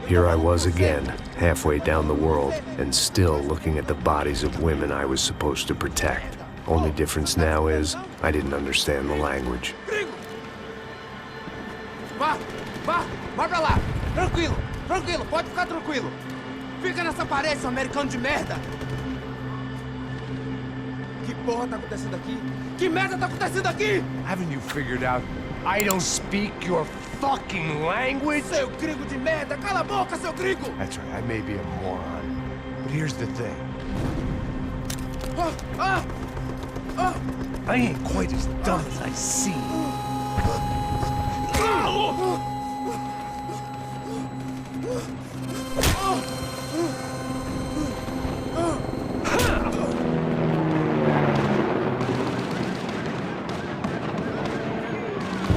Here I was again, halfway down the world, and still looking at the bodies of women I was supposed to protect. Only difference now is, I didn't understand the language. Vá pra lá! Tranquilo, pode ficar tranquilo! Fica nessa parede, seu americano de merda! Que porra tá acontecendo aqui? Que merda tá acontecendo aqui? Haven't you figured out I don't speak your fucking language? Seu gringo de merda! Cala a boca, seu gringo! That's right, I may be a moron, but here's the thing. I ain't quite as dumb as I seem.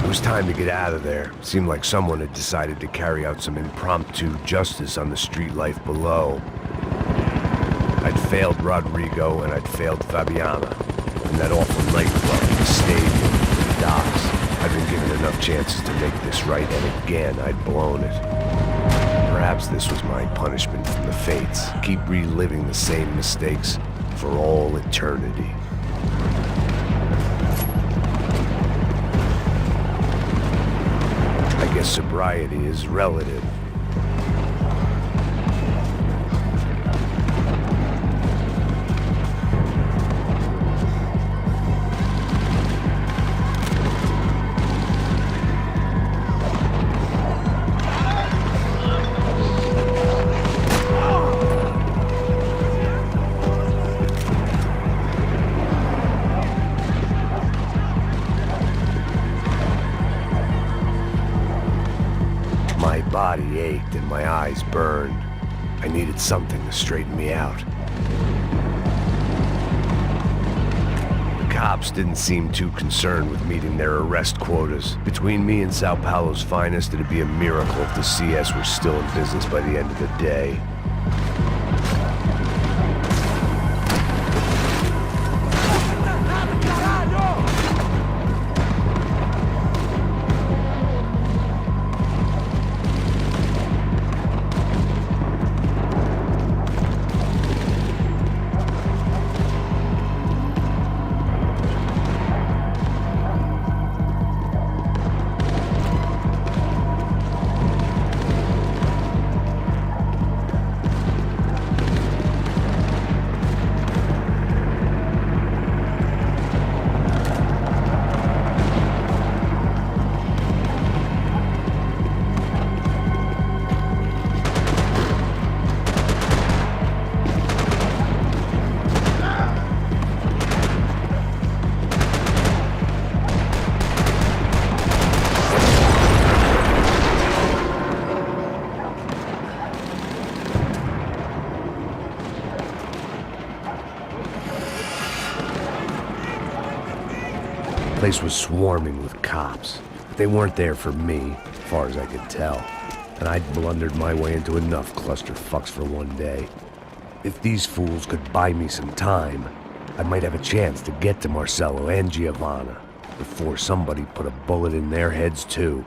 It was time to get out of there. Seemed like someone had decided to carry out some impromptu justice on the street life below. I'd failed Rodrigo and I'd failed Fabiana. And that awful nightclub, the stadium, the docks. I'd been given enough chances to make this right, and again I'd blown it. Perhaps this was my punishment from the fates. Keep reliving the same mistakes for all eternity. I guess sobriety is relative. My body ached and my eyes burned. I needed something to straighten me out. The cops didn't seem too concerned with meeting their arrest quotas. Between me and Sao Paulo's finest, it'd be a miracle if the CS were still in business by the end of the day. The place was swarming with cops. They weren't there for me, as far as I could tell. And I'd blundered my way into enough clusterfucks for one day. If these fools could buy me some time, I might have a chance to get to Marcelo and Giovanna before somebody put a bullet in their heads too.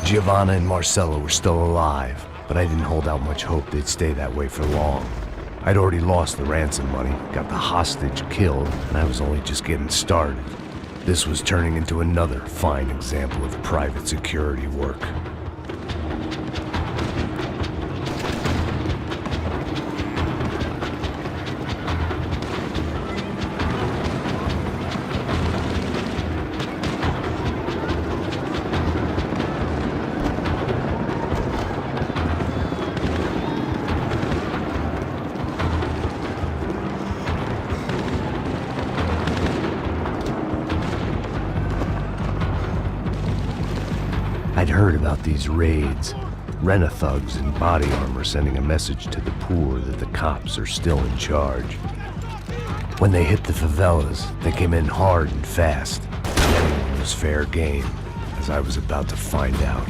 Giovanna and Marcelo were still alive. but I didn't hold out much hope they'd stay that way for long. I'd already lost the ransom money, got the hostage killed, and I was only just getting started. This was turning into another fine example of private security work. I'd heard about these raids. Rent-a-thugs in body armor sending a message to the poor that the cops are still in charge. When they hit the favelas, they came in hard and fast. Anyone was fair game, as I was about to find out.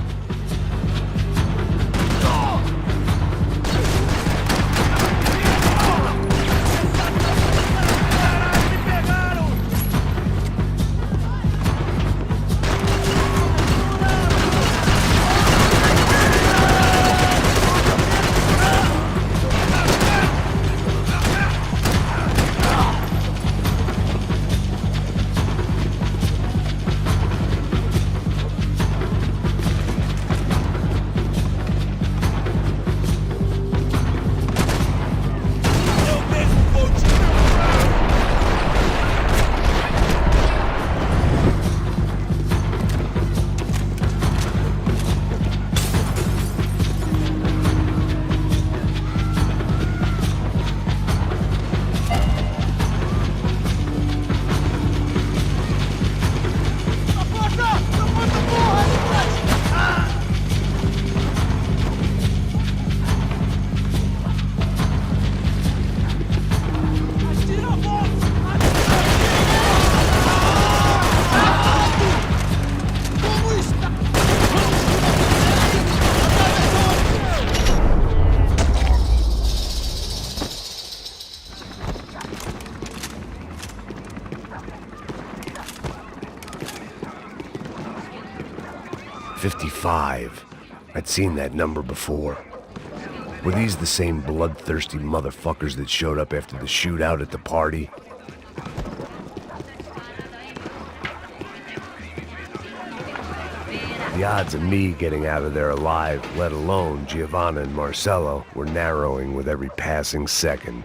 "55. I'd seen that number before. Were these the same bloodthirsty motherfuckers that showed up after the shootout at the party? The odds of me getting out of there alive, let alone Giovanna and Marcello, were narrowing with every passing second.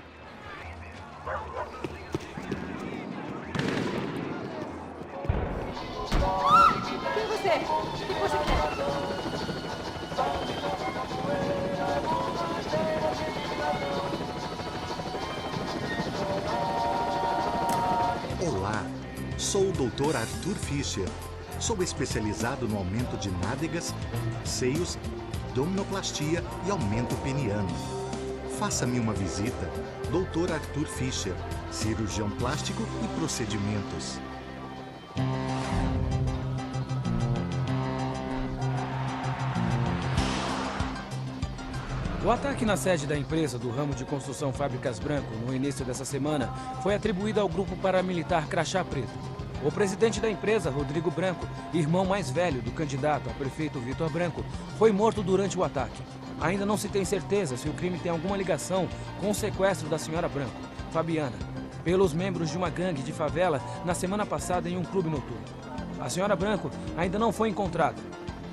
Olá, sou o Dr. Arthur Fischer. Sou especializado no aumento de nádegas, seios, abdominoplastia e aumento peniano. Faça-me uma visita. Dr. Arthur Fischer, cirurgião plástico e procedimentos. O ataque na sede da empresa do ramo de construção Fábricas Branco no início dessa semana foi atribuído ao grupo paramilitar Crachá Preto. O presidente da empresa, Rodrigo Branco, irmão mais velho do candidato a prefeito Vitor Branco, foi morto durante o ataque. Ainda não se tem certeza se o crime tem alguma ligação com o sequestro da senhora Branco, Fabiana, pelos membros de uma gangue de favela na semana passada em um clube noturno. A senhora Branco ainda não foi encontrada.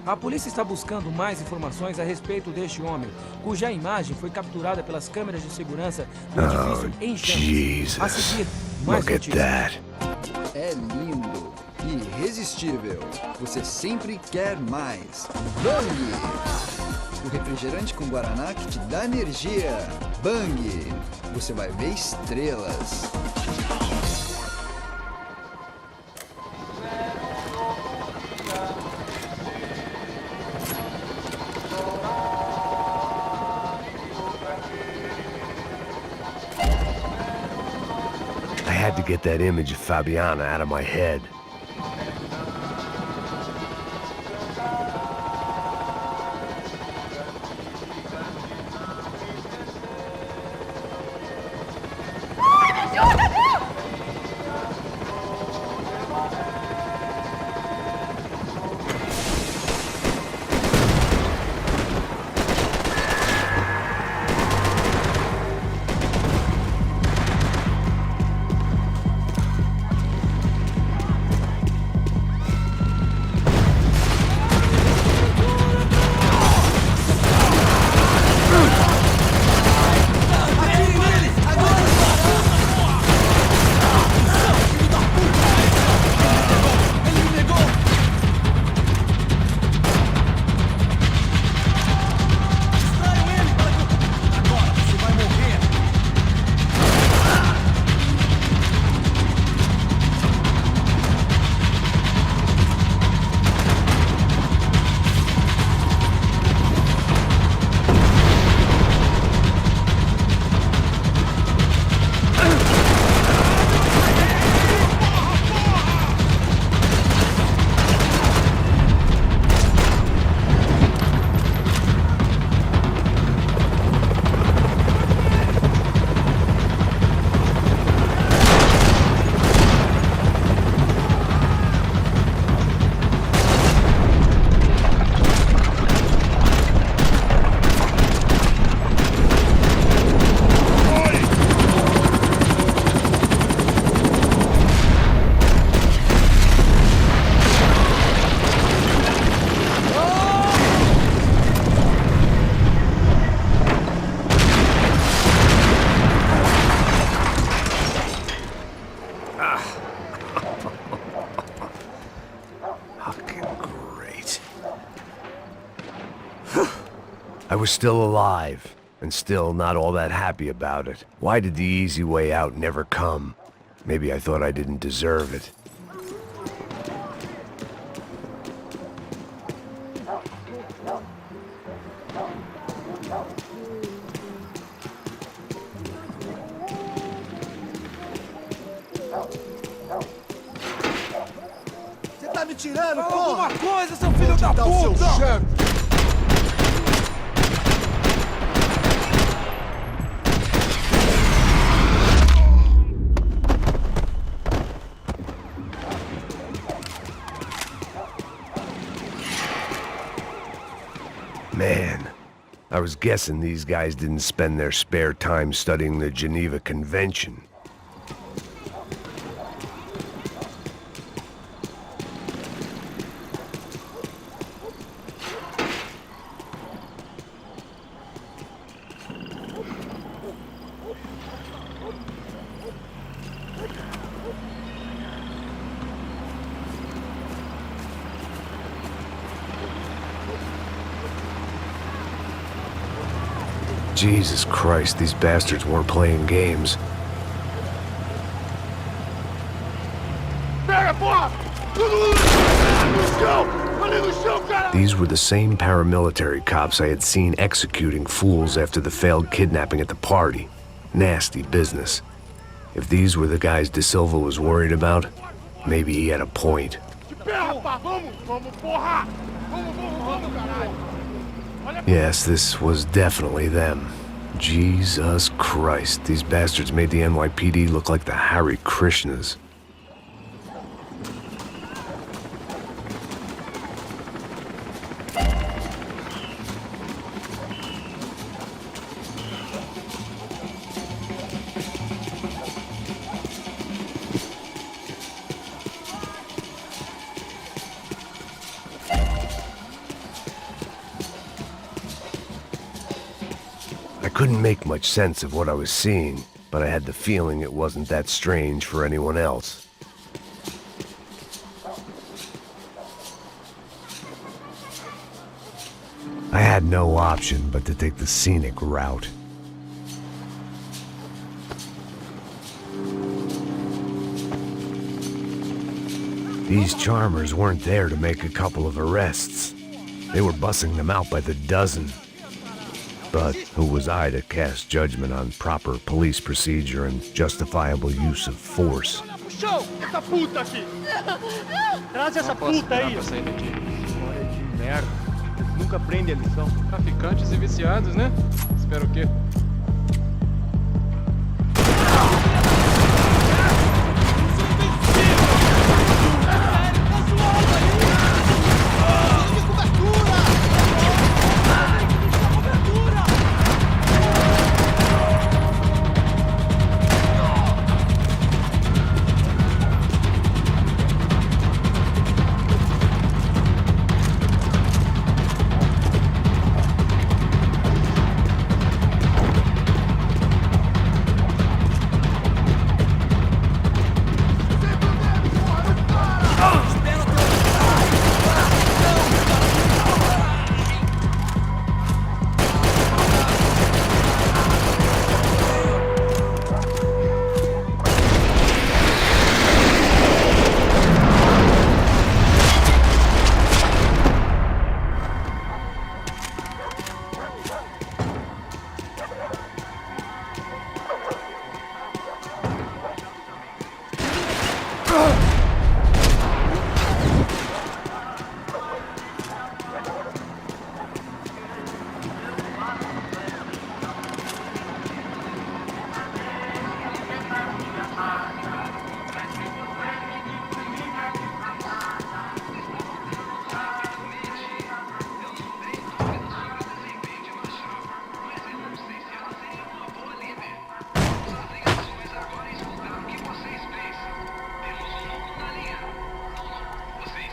A polícia está buscando mais informações a respeito deste homem, cuja imagem foi capturada pelas câmeras de segurança do edifício em chamas. A seguir, mais notícias. É lindo, irresistível. Você sempre quer mais. Bang! O refrigerante com guaraná que te dá energia. Bang! Você vai ver estrelas. I had to get that image of Fabiana out of my head. I was still alive, and still not all that happy about it. Why did the easy way out never come? Maybe I thought I didn't deserve it. Você tá me tirando, porra? Alguma coisa, seu filho da puta! Seu chefe. Man, I was guessing these guys didn't spend their spare time studying the Geneva Convention. Jesus Christ, these bastards weren't playing games. These were the same paramilitary cops I had seen executing fools after the failed kidnapping at the party. Nasty business. If these were the guys De Silva was worried about, maybe he had a point. Yes, this was definitely them. Jesus Christ, these bastards made the NYPD look like the Hare Krishnas. I couldn't make much sense of what I was seeing, but I had the feeling it wasn't that strange for anyone else. I had no option but to take the scenic route. These charmers weren't there to make a couple of arrests. They were bussing them out by the dozen. But who was I to cast judgment on proper police procedure and justifiable use of force? Traz essa puta aí! História de merda. Nunca aprende a lição. Traficantes e viciados, né? Espero o quê?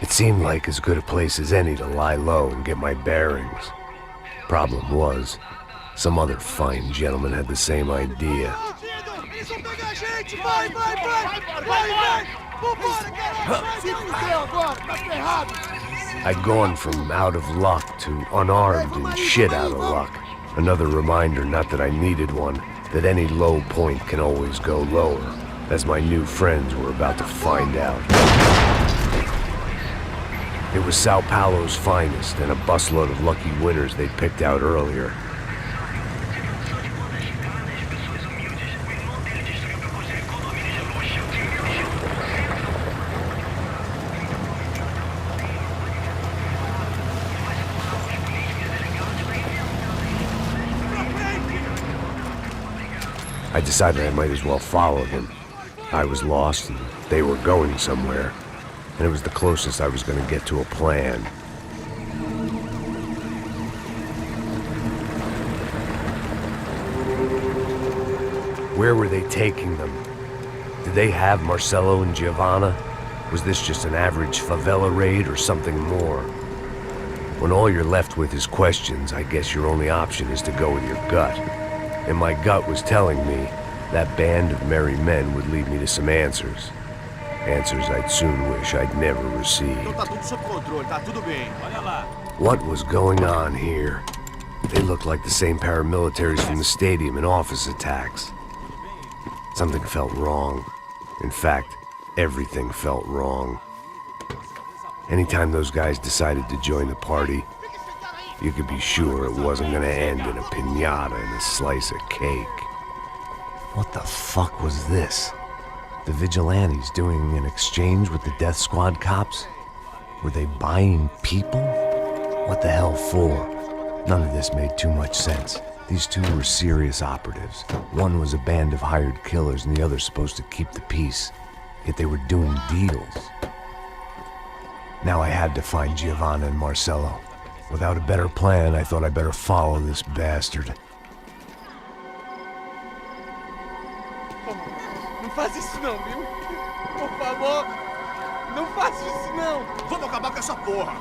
It seemed like as good a place as any to lie low and get my bearings. Problem was, some other fine gentleman had the same idea. I'd gone from out of luck to unarmed and shit out of luck. Another reminder, not that I needed one, that any low point can always go lower, as my new friends were about to find out. It was Sao Paulo's finest, and a busload of lucky winners they'd picked out earlier. I decided I might as well follow them. I was lost, and they were going somewhere, and it was the closest I was going to get to a plan. Where were they taking them? Did they have Marcelo and Giovanna? Was this just an average favela raid or something more? When all you're left with is questions, I guess your only option is to go with your gut. And my gut was telling me that band of merry men would lead me to some answers. Answers I'd soon wish I'd never received. What was going on here? They looked like the same paramilitaries from the stadium in office attacks. Something felt wrong. In fact, everything felt wrong. Anytime those guys decided to join the party, you could be sure it wasn't gonna end in a piñata and a slice of cake. What the fuck was this? The vigilantes doing an exchange with the death squad cops? Were they buying people? What the hell for? None of this made too much sense. These two were serious operatives. One was a band of hired killers and the other supposed to keep the peace. Yet they were doing deals. Now I had to find Giovanna and Marcelo. Without a better plan, I thought I'd better follow this bastard. Não faz isso não, viu? Por favor, não faça isso não. Vamos acabar com essa porra.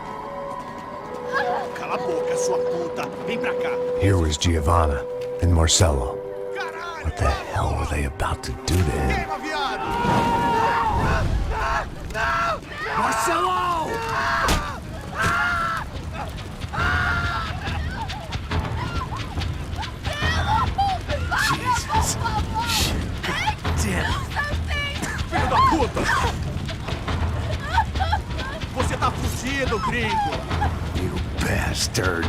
Cala a boca, sua puta. Vem pra cá. Here was Giovanna and Marcelo. What the hell were they about to do to him? Queima, viado! Marcelo! Jesus. Damn. Filho da puta! Você tá fudido, gringo! You bastard.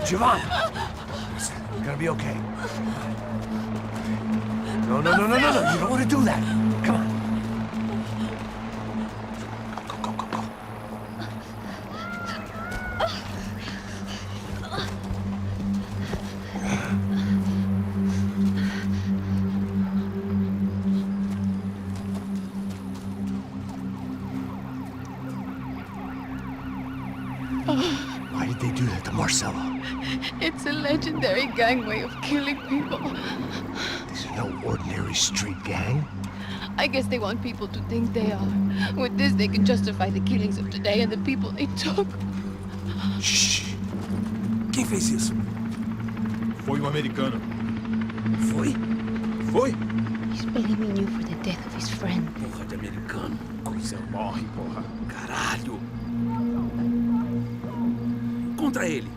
Giovanna! You're gonna be okay. No. You don't want to do that. Come on. Go. Why did they do that to Marcelo? It's a legendary gang way of killing people. These are no ordinary street gang. I guess they want people to think they are. With this, they can justify the killings of today and the people they took. Shh! Quem fez isso? Foi americano. Foi? He's blaming you for the death of his friend. Porra de americano. Coisa morre, porra. Caralho! Contra ele.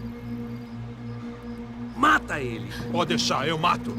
Mata ele. Pode deixar, eu mato.